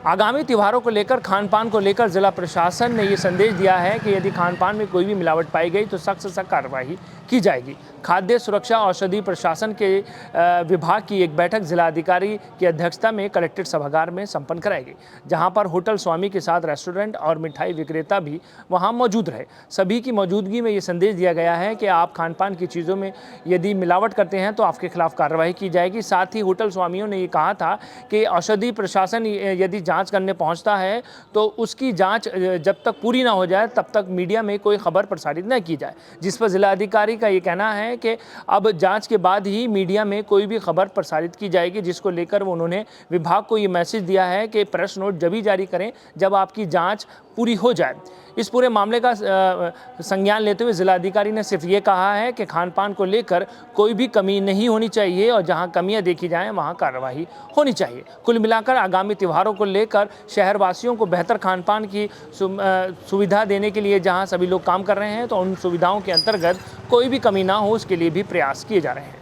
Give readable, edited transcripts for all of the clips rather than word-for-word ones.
आगामी त्योहारों को लेकर खान पान को लेकर जिला प्रशासन ने ये संदेश दिया है कि यदि खान पान में कोई भी मिलावट पाई गई तो सख्त से सख्त कार्रवाई की जाएगी। खाद्य सुरक्षा औषधि प्रशासन के विभाग की एक बैठक जिलाधिकारी की अध्यक्षता में कलेक्ट्रेट सभागार में संपन्न कराई गई, जहां पर होटल स्वामी के साथ रेस्टोरेंट और मिठाई विक्रेता भी वहां मौजूद रहे। सभी की मौजूदगी में ये संदेश दिया गया है कि आप खान पान की चीज़ों में यदि मिलावट करते हैं तो आपके खिलाफ कार्रवाई की जाएगी। साथ ही होटल स्वामियों ने ये कहा था कि औषधि प्रशासन यदि जांच करने पहुंचता है तो उसकी जांच जब तक पूरी ना हो जाए तब तक मीडिया में कोई खबर प्रसारित न की जाए, जिस पर जिलाधिकारी का ये कहना है कि अब जांच के बाद ही मीडिया में कोई भी खबर प्रसारित की जाएगी, जिसको लेकर उन्होंने विभाग को ये मैसेज दिया है कि प्रेस नोट जब ही जारी करें जब आपकी जांच पूरी हो जाए। इस पूरे मामले का संज्ञान लेते हुए जिलाधिकारी ने सिर्फ ये कहा है कि खान पान को लेकर कोई भी कमी नहीं होनी चाहिए और जहां कमियां देखी जाएं वहां कार्रवाई होनी चाहिए। कुल मिलाकर आगामी त्योहारों को लेकर शहरवासियों को बेहतर खान पान की सुविधा देने के लिए जहां सभी लोग काम कर रहे हैं, तो उन सुविधाओं के अंतर्गत कोई भी कमी ना हो उसके लिए भी प्रयास किए जा रहे हैं।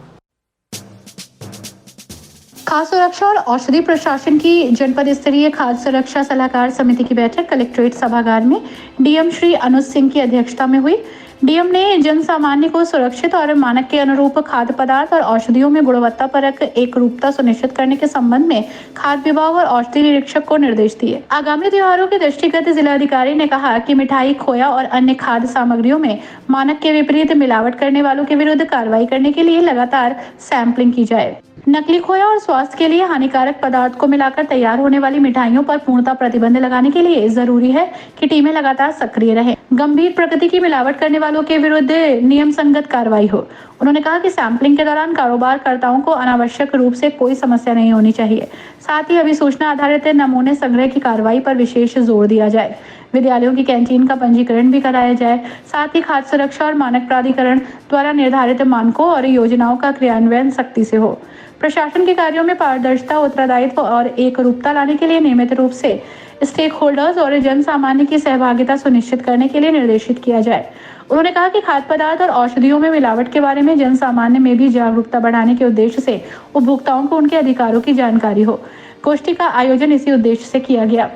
खाद्य सुरक्षा और औषधि प्रशासन की जनपद स्तरीय खाद्य सुरक्षा सलाहकार समिति की बैठक कलेक्ट्रेट सभागार में डीएम श्री अनुज सिंह की अध्यक्षता में हुई। डीएम ने जन सामान्य को सुरक्षित और मानक के अनुरूप खाद्य पदार्थ और औषधियों में गुणवत्ता परक एक रूपता सुनिश्चित करने के संबंध में खाद्य विभाग और औषधि निरीक्षक को निर्देश दिए। आगामी त्योहारों के दृष्टिगत जिलाधिकारी ने कहा कि मिठाई, खोया और अन्य खाद्य सामग्रियों में मानक के विपरीत मिलावट करने वालों के विरुद्ध कार्रवाई करने के लिए लगातार सैंपलिंग की जाए। नकली खोया और स्वास्थ्य के लिए हानिकारक पदार्थ को मिलाकर तैयार होने वाली मिठाइयों पर पूर्णतः प्रतिबंध लगाने के लिए जरूरी है कि टीमें लगातार सक्रिय रहें। गंभीर प्रकृति की मिलावट करने वालों के विरुद्ध नियम संगत कार्रवाई हो। उन्होंने कहा कि सैंपलिंग के दौरान कारोबारकर्ताओं को अनावश्यक रूप से कोई समस्या नहीं होनी चाहिए। साथ ही अभिसूचना आधारित नमूने संग्रह की कार्रवाई पर विशेष जोर दिया जाए। विद्यालयों की कैंटीन का पंजीकरण भी कराया जाए। साथ ही खाद्य सुरक्षा और मानक प्राधिकरण द्वारा निर्धारित मानकों और योजनाओं का क्रियान्वयन सख्ती से हो। प्रशासन के कार्यों में पारदर्शिता, उत्तरदायित्व और एक रूपता लाने के लिए नियमित रूप से स्टेक होल्डर्स और जन सामान्य की सहभागिता सुनिश्चित करने के लिए निर्देशित किया जाए। उन्होंने कहा कि खाद्य पदार्थ और औषधियों में मिलावट के बारे में जन सामान्य में भी जागरूकता बढ़ाने के उद्देश्य से उपभोक्ताओं को उनके अधिकारों की जानकारी हो। गोष्ठी का आयोजन इसी उद्देश्य से किया गया।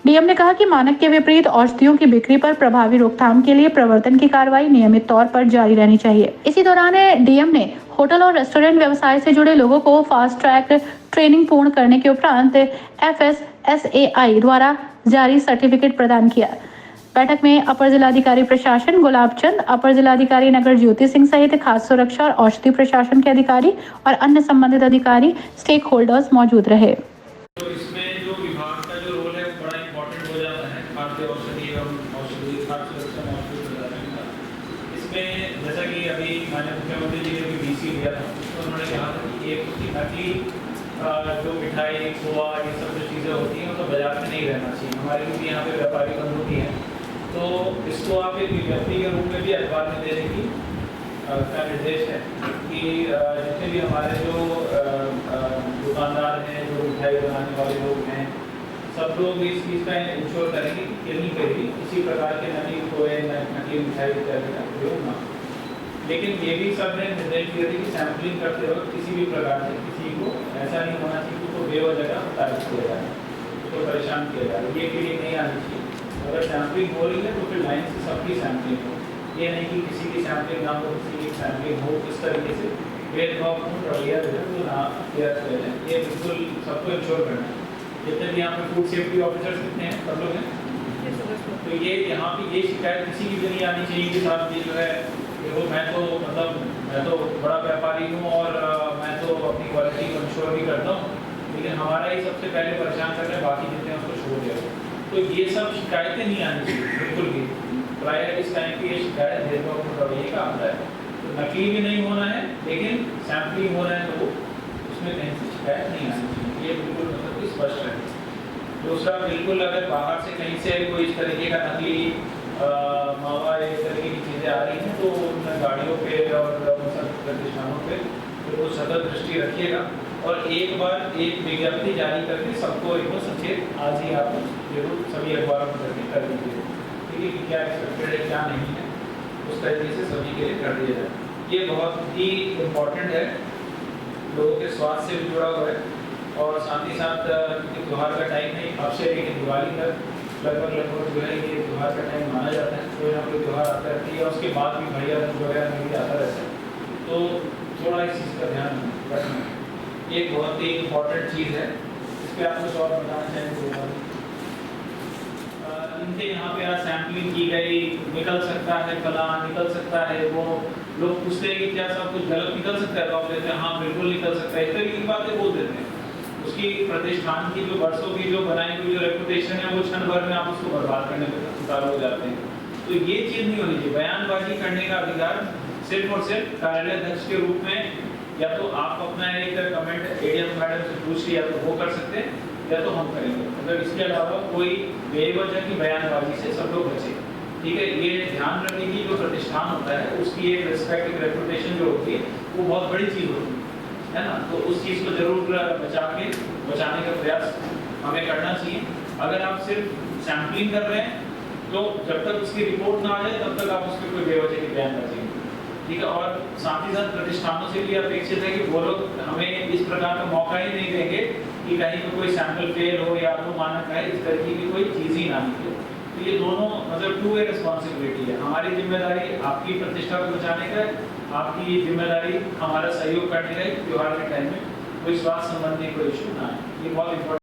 डीएम ने कहा कि मानक के विपरीत औषधियों की बिक्री पर प्रभावी रोकथाम के लिए प्रवर्तन की कार्रवाई नियमित तौर पर जारी रहनी चाहिए। इसी दौरान डीएम ने होटल और रेस्टोरेंट व्यवसाय से जुड़े लोगों को फास्ट ट्रैक ट्रेनिंग पूर्ण करने के उपरांत FSSAI द्वारा जारी सर्टिफिकेट प्रदान किया। बैठक में अपर जिलाधिकारी प्रशासन गुलाब चंद, अपर जिलाधिकारी नगर ज्योति सिंह सहित खाद्य सुरक्षा और औषधि प्रशासन के अधिकारी और अन्य संबंधित अधिकारी, स्टेक होल्डर्स मौजूद रहे। तो इसमें जो विभाग का जो रोल है बड़ा इम्पोर्टेंट हो जाता है खाद्य औषधि एवं औषधि खाद्य सुरक्षा औषधि प्रशासन का। इसमें जैसा कि अभी माननीय मुख्यमंत्री जी ने भी BC लिया था, तो उन्होंने कहा था कि एक नकली जो मिठाई, खोआ, ये सब जो चीज़ें होती हैं तो बाजार में नहीं रहना चाहिए। हमारे भी यहाँ पे व्यापारी बंधु भी हैं, तो इसको आप एक विज्ञप्ति के रूप में भी अखबार में देने की का निर्देश है कि जितने भी हमारे जो दुकानदार हैं, जो मिठाई बनाने वाले लोग हैं, सब लोग इस चीज़ का इंश्योर करेंगे कि कहीं पे भी किसी प्रकार के नकली खोए, नकली मिठाई इत्यादि का प्रयोग ना। लेकिन ये भी सब ने निर्देश दिए थे कि सैंपलिंग करते वक्त किसी भी प्रकार से किसी को ऐसा नहीं होना चाहिए कि उसको बेवजह तारीफ किया जाए, उसको परेशान किया जाए, ये फीलिंग नहीं आनी चाहिए। अगर सैंपलिंग हो रही है तो फिर लाइन से सबकी सैंपलिंग हो, ये नहीं कि किसी की सैंपलिंग ना हो, किसी की सैंपलिंग हो। इस तरीके से भेदभावपूर्ण रवैया जो है वो ना किया जाए, ये बिल्कुल सबको इंश्योर करना है। जितने भी यहाँ पे फूड सेफ्टी ऑफिसर्स कितने हैं, सब लोग हैं, तो ये यहाँ पे ये शिकायत किसी की भी नहीं आनी चाहिए कि साहब ये जो है देखो मैं तो बड़ा व्यापारी हूँ और मैं तो अपनी क्वालिटी को इंश्योर भी करता हूँ, लेकिन हमारा ही सबसे पहले परेशान कर रहे हैं, बाकी जितने हैं उसको छोड़ दिया। तो ये सब शिकायतें नहीं आनी चाहिए बिल्कुल भी। प्राय इस टाइम की ये शिकायत भेदभावपूर्ण रवैये का आता है। तो नकली भी नहीं होना है, लेकिन सैंपलिंग हो रहा है तो उसमें कहीं से शिकायत नहीं आनी चाहिए, ये बिल्कुल मतलब कि स्पष्ट है। दूसरा, बिल्कुल अगर बाहर से कहीं से कोई इस तरीके का नकली मावा इस तरीके की चीज़ें आ रही हैं तो उन गाड़ियों पे और प्रतिष्ठानों पे तो वो सतत दृष्टि रखिएगा और एक बार एक विज्ञप्ति जारी करके सबको एक सचेत आज ही आप जरूर सभी अखबारों में करके कर दीजिए, ठीक है, कि क्या एक्सपेक्टेड है क्या नहीं है, उस तरीके से सभी के लिए कर दिया जाए। ये बहुत ही इम्पोर्टेंट है, लोगों के स्वास्थ्य से भी जुड़ा हुआ है और साथ ही साथ क्योंकि त्यौहार का टाइम है अब से लेकर दिवाली तक लगभग जो है ये त्यौहार का टाइम माना जाता है। कोई ना कोई त्यौहार आता रहती है और उसके बाद भी भैया वगैरह में भी आता रहता है, तो थोड़ा इस चीज़ का ध्यान रखना है। एक बहुत ही इम्पोर्टेंट चीज़ है, इस पर आप कुछ और बताना चाहेंगे? इनके यहाँ पे आज सैम्पलिंग की गई, निकल सकता है फला, निकल सकता है वो, लोग पूछते हैं कि क्या सब कुछ गलत निकल सकता है, तो आप कहते हैं हाँ बिल्कुल निकल सकता है, इस तरह की बातें बोल देते हैं। उसकी प्रतिष्ठान की जो वर्षों की जो बनाई हुई जो रेपुटेशन है वो क्षण भर में आप उसको बर्बाद करने पर उतारू हो जाते हैं। तो ये चीज़ नहीं होनी चाहिए। बयानबाजी करने का अधिकार सिर्फ और सिर्फ कार्यालय अध्यक्ष के रूप में, या तो आप अपना एक कमेंट एडीएम मैडम से पूछ के या तो वो कर सकते हैं या तो हम करेंगे। अगर इसके अलावा कोई बेवजह की बयानबाजी से सब लोग बचे, ठीक है। ये ध्यान रखने की जो प्रतिष्ठान होता है उसकी एक रिस्पेक्ट, एक रेपुटेशन जो होती है वो बहुत बड़ी चीज़ होती है ना, तो उस चीज़ को जरूर बचाने का प्रयास हमें करना चाहिए। अगर आप सिर्फ सैम्पलिंग कर रहे हैं तो जब तक उसकी रिपोर्ट ना आ जाए तब तक आप उस पर कोई बेवजह की बयान रखेंगे, ठीक है। और साथ ही साथ प्रतिष्ठानों से भी अपेक्षित है कि वो लोग हमें इस प्रकार का मौका ही नहीं देंगे कि कहीं पर कोई सैंपल फेल हो या तो मानक है, इस तरीके की कोई चीज़ ही ना निकले। तो ये दोनों मतलब टू वे रिस्पॉन्सिबिलिटी है। हमारी जिम्मेदारी आपकी प्रतिष्ठा को बचाने का है, आपकी जिम्मेदारी हमारा सहयोग करने का है, त्यौहार के टाइम में कोई स्वास्थ्य संबंधी कोई इशू ना है। ये बहुत इंपॉर्टेंट